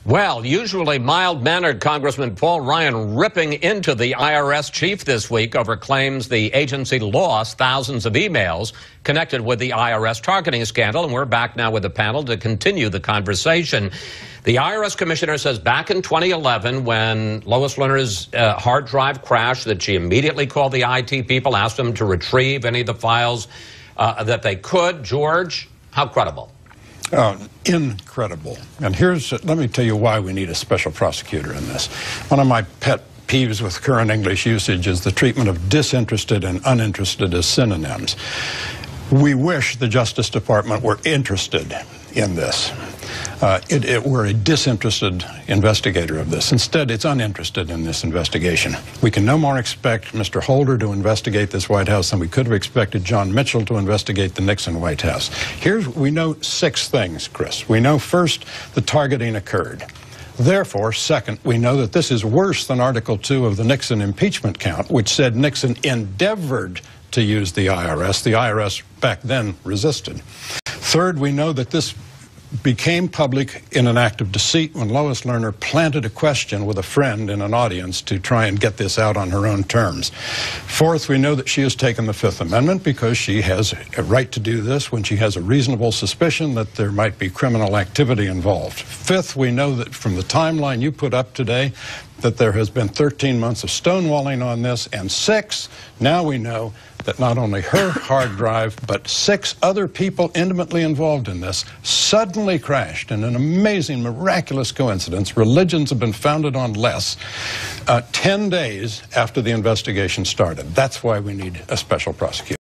Well, usually mild-mannered Congressman Paul Ryan ripping into the IRS chief this week over claims the agency lost thousands of emails connected with the IRS targeting scandal. And we're back now with the panel to continue the conversation. The IRS commissioner says back in 2011, when Lois Lerner's hard drive crashed, that she immediately called the IT people, asked them to retrieve any of the files that they could. George, how credible? Incredible. And let me tell you why we need a special prosecutor in this. One of my pet peeves with current English usage is the treatment of disinterested and uninterested as synonyms. We wish the Justice Department were interested in this. We're a disinterested investigator of this. Instead, it's uninterested in this investigation. We can no more expect Mr. Holder to investigate this White House than we could have expected John Mitchell to investigate the Nixon White House. We know 6 things, Chris. We know, first, the targeting occurred. Therefore, second, we know that this is worse than Article 2 of the Nixon impeachment count, which said Nixon endeavored to use the IRS. The IRS back then resisted. Third, we know that this became public in an act of deceit when Lois Lerner planted a question with a friend in an audience to try and get this out on her own terms. Fourth, we know that she has taken the Fifth Amendment because she has a right to do this when she has a reasonable suspicion that there might be criminal activity involved. Fifth, we know that from the timeline you put up today that there has been 13 months of stonewalling on this. And 6, now we know that not only her hard drive, but 6 other people intimately involved in this suddenly crashed in an amazing, miraculous coincidence. Religions have been founded on less 10 days after the investigation started. That's why we need a special prosecutor.